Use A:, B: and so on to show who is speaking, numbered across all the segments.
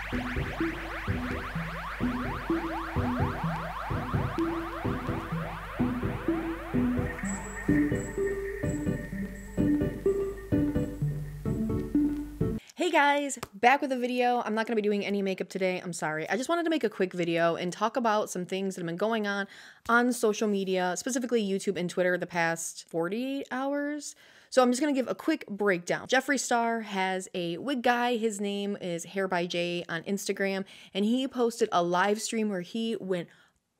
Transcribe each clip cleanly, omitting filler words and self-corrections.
A: Hey guys, back with a video. I'm not going to be doing any makeup today. I'm sorry. I just wanted to make a quick video and talk about some things that have been going on social media, specifically YouTube and Twitter the past 48 hours. So I'm just going to give a quick breakdown. Jeffree Star has a wig guy. His name is Hair by Jay on Instagram, and he posted a live stream where he went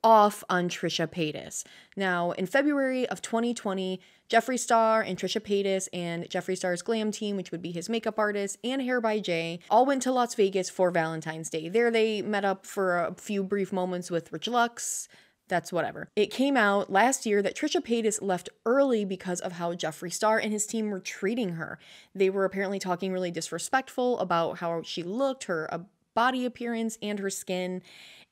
A: off on Trisha Paytas. Now, in February of 2020, Jeffree Star and Trisha Paytas and Jeffree Star's glam team, which would be his makeup artist, and Hair by Jay, all went to Las Vegas for Valentine's Day. There they met up for a few brief moments with Rich Lux. That's whatever. It came out last year that Trisha Paytas left early because of how Jeffree Star and his team were treating her. They were apparently talking really disrespectful about how she looked, her body appearance, and her skin,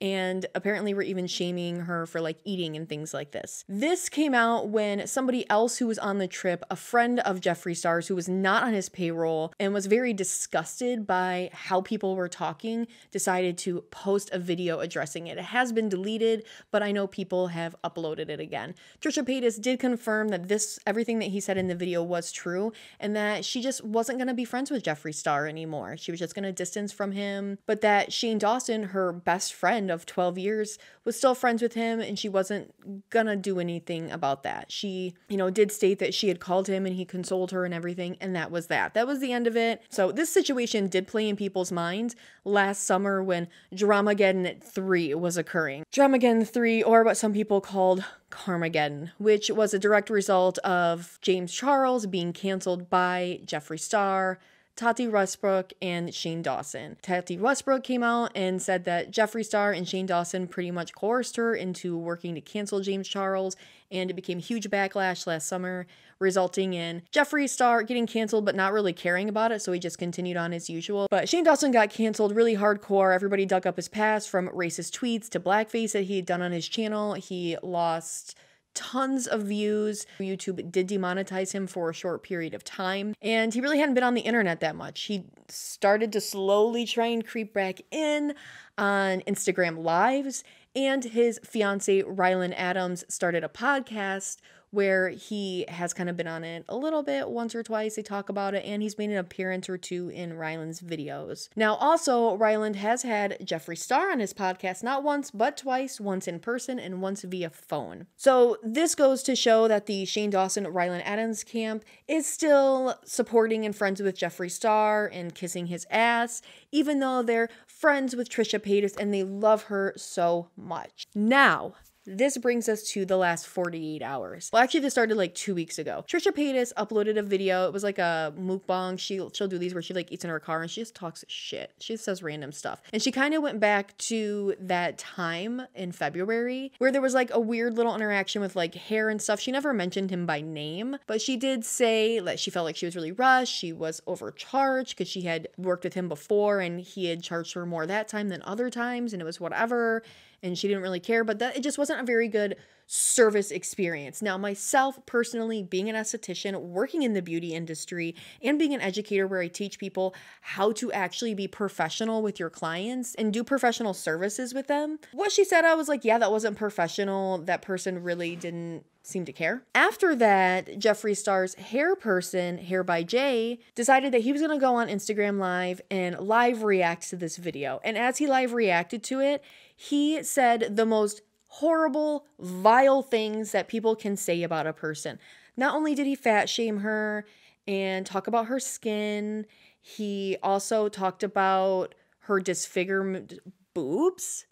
A: and apparently were even shaming her for like eating and things like this. This came out when somebody else who was on the trip, a friend of Jeffree Star's who was not on his payroll and was very disgusted by how people were talking, decided to post a video addressing it. It has been deleted, but I know people have uploaded it again. Trisha Paytas did confirm that everything that he said in the video was true, and that she just wasn't going to be friends with Jeffree Star anymore. She was just going to distance from him, but that Shane Dawson, her best friend of 12 years, was still friends with him, and she wasn't gonna do anything about that. She, did state that she had called him and he consoled her and everything, and that was that. That was the end of it. So this situation did play in people's minds last summer when Dramageddon 3 was occurring. Dramageddon 3, or what some people called Carmageddon, which was a direct result of James Charles being canceled by Jeffree Star, Tati Westbrook, and Shane Dawson. Tati Westbrook came out and said that Jeffree Star and Shane Dawson pretty much coerced her into working to cancel James Charles, and it became a huge backlash last summer, resulting in Jeffree Star getting canceled but not really caring about it, so he just continued on as usual. But Shane Dawson got canceled really hardcore. Everybody dug up his past, from racist tweets to blackface that he had done on his channel. He lost tons of views. YouTube did demonetize him for a short period of time, and he really hadn't been on the internet that much. He started to slowly try and creep back in on Instagram Lives, and his fiance Rylan Adams started a podcast where he has kind of been on it a little bit, once or twice. They talk about it, and he's made an appearance or two in Ryland's videos. Now, also, Ryland has had Jeffree Star on his podcast, not once, but twice, once in person and once via phone. So this goes to show that the Shane Dawson, Ryland Adams camp is still supporting and friends with Jeffree Star and kissing his ass, even though they're friends with Trisha Paytas and they love her so much. Now, this brings us to the last 48 hours. Well, actually, this started like 2 weeks ago. Trisha Paytas uploaded a video. It was like a mukbang. She'll do these where she like eats in her car and she just talks shit. She says random stuff. And she kind of went back to that time in February where there was like a weird little interaction with like hair and stuff. She never mentioned him by name, but she did say that she felt like she was really rushed. She was overcharged because she had worked with him before and he had charged her more that time than other times, and it was whatever. And she didn't really care, but it just wasn't a very good service experience. Now, myself personally, being an esthetician, working in the beauty industry, and being an educator where I teach people how to actually be professional with your clients and do professional services with them, what she said, I was like, yeah, that wasn't professional. That person really didn't seem to care. After that, Jeffree Star's hair person, Hair by Jay, decided that he was going to go on Instagram Live and live react to this video. And as he live reacted to it, he said the most horrible, vile things that people can say about a person. Not only did he fat shame her and talk about her skin, he also talked about her disfigurement boobs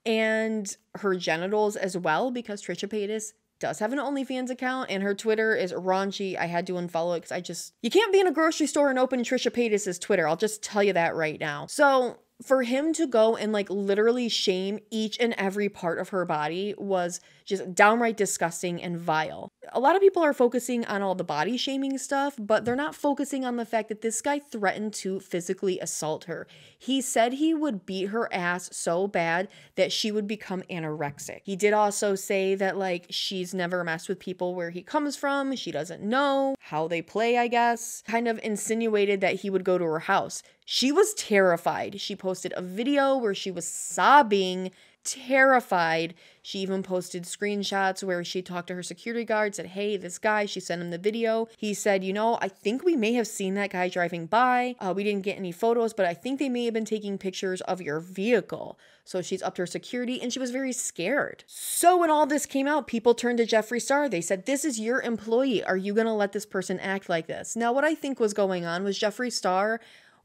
A: and her genitals as well, because Trisha Paytas does have an OnlyFans account and her Twitter is raunchy. I had to unfollow it because you can't be in a grocery store and open Trisha Paytas' Twitter. I'll just tell you that right now. So for him to go and like literally shame each and every part of her body was just downright disgusting and vile. A lot of people are focusing on all the body shaming stuff, but they're not focusing on the fact that this guy threatened to physically assault her. He said he would beat her ass so bad that she would become anorexic. He did also say that like she's never messed with people where he comes from. She doesn't know how they play, I guess. Kind of insinuated that he would go to her house. She was terrified. She posted a video where she was sobbing, terrified. She even posted screenshots where she talked to her security guard, said, hey, this guy, she sent him the video. He said, you know, I think we may have seen that guy driving by. We didn't get any photos, but I think they may have been taking pictures of your vehicle. So she's up to her security, and she was very scared. So when all this came out, people turned to Jeffree Star. They said, this is your employee. Are you going to let this person act like this? Now, what I think was going on was Jeffree Star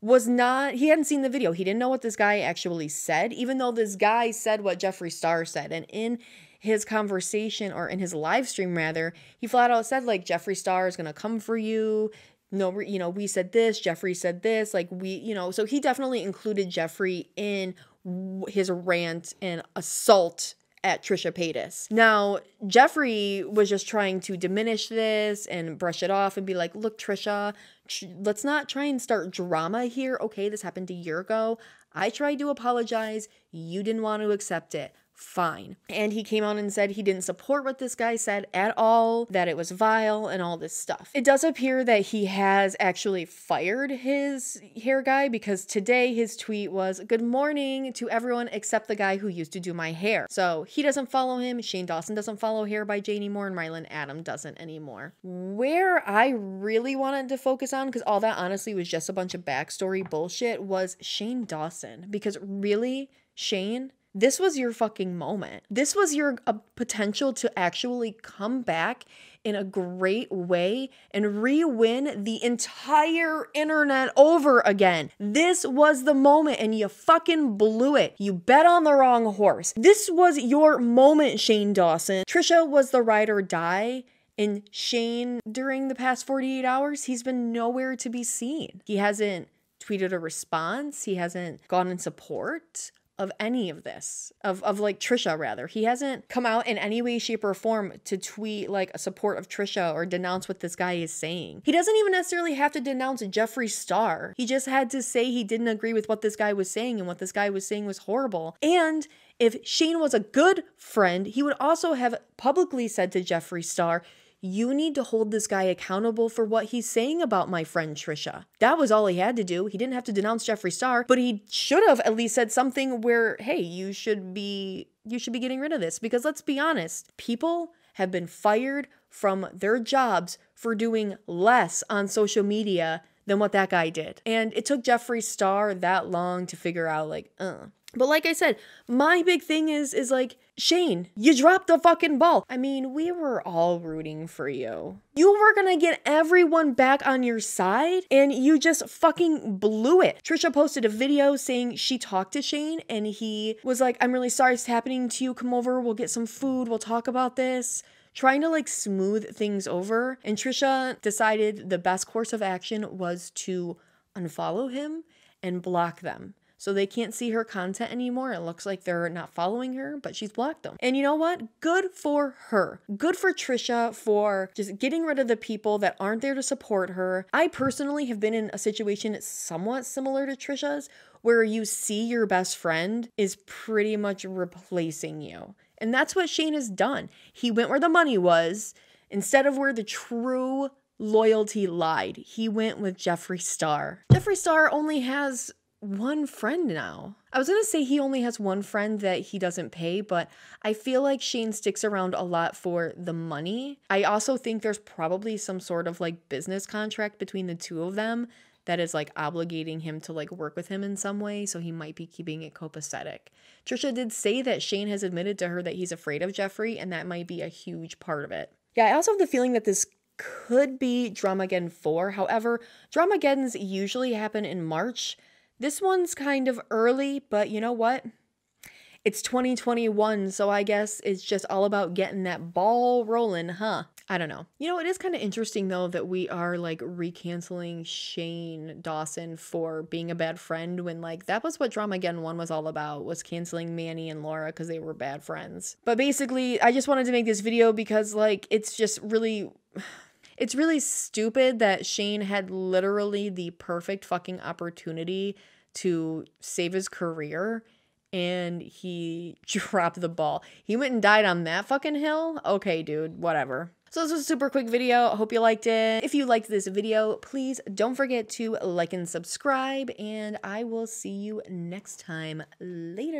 A: he hadn't seen the video. He didn't know what this guy actually said, even though this guy said what Jeffree Star said. And in his conversation, or in his live stream rather, he flat out said, like, Jeffree Star is going to come for you. No, you know, we said this, Jeffree said this, like, we, you know, so he definitely included Jeffree in his rant and assault at Trisha Paytas. Now, Jeffree was just trying to diminish this and brush it off and be like, look, Trisha, let's not try and start drama here. Okay, this happened a year ago. I tried to apologize. You didn't want to accept it. Fine. And he came out and said he didn't support what this guy said at all, that it was vile and all this stuff. It does appear that he has actually fired his hair guy, because today his tweet was, good morning to everyone except the guy who used to do my hair. So he doesn't follow him. Shane Dawson doesn't follow Hair by Jay anymore, and Rylan Adam doesn't anymore. Where I really wanted to focus on, because all that honestly was just a bunch of backstory bullshit, was Shane Dawson. Because really, Shane, this was your fucking moment. This was your potential to actually come back in a great way and re-win the entire internet over again. This was the moment, and you fucking blew it. You bet on the wrong horse. This was your moment, Shane Dawson. Trisha was the ride or die. And Shane, during the past 48 hours, he's been nowhere to be seen. He hasn't tweeted a response. He hasn't gone in support of any of this, of like Trisha rather. He hasn't come out in any way, shape, or form to tweet like a support of Trisha or denounce what this guy is saying. He doesn't even necessarily have to denounce Jeffree Star. He just had to say he didn't agree with what this guy was saying, and what this guy was saying was horrible. And if Shane was a good friend, he would also have publicly said to Jeffree Star, you need to hold this guy accountable for what he's saying about my friend Trisha. That was all he had to do. He didn't have to denounce Jeffree Star, but he should have at least said something where, hey, you should be getting rid of this. Because let's be honest, people have been fired from their jobs for doing less on social media than what that guy did. And it took Jeffree Star that long to figure out, like, But like I said, my big thing is like, Shane, you dropped the fucking ball. I mean, we were all rooting for you. You were gonna get everyone back on your side, and you just fucking blew it. Trisha posted a video saying she talked to Shane, and he was like, I'm really sorry it's happening to you. Come over, we'll get some food, we'll talk about this. Trying to like smooth things over. And Trisha decided the best course of action was to unfollow him and block them. So they can't see her content anymore. It looks like they're not following her, but she's blocked them. And you know what? Good for her. Good for Trisha for just getting rid of the people that aren't there to support her. I personally have been in a situation somewhat similar to Trisha's, where you see your best friend is pretty much replacing you. And that's what Shane has done. He went where the money was instead of where the true loyalty lied. He went with Jeffree Star. Jeffree Star only has one friend now. I was gonna say he only has one friend that he doesn't pay, but I feel like Shane sticks around a lot for the money. I also think there's probably some sort of like business contract between the two of them that is like obligating him to like work with him in some way, so he might be keeping it copacetic. Trisha did say that Shane has admitted to her that he's afraid of Jeffree, and that might be a huge part of it. Yeah, I also have the feeling that this could be Dramageddon 4. However, Dramageddons usually happen in March. This one's kind of early, but you know what? It's 2021, so I guess it's just all about getting that ball rolling, huh? I don't know. You know, it is kind of interesting, though, that we are, like, recanceling Shane Dawson for being a bad friend when, like, that was what Dramageddon 1 was all about, was canceling Manny and Laura because they were bad friends. But basically, I just wanted to make this video because, like, it's just really... It's really stupid that Shane had literally the perfect fucking opportunity to save his career, and he dropped the ball. He went and died on that fucking hill? Okay, dude, whatever. So this was a super quick video. I hope you liked it. If you liked this video, please don't forget to like and subscribe, and I will see you next time. Later.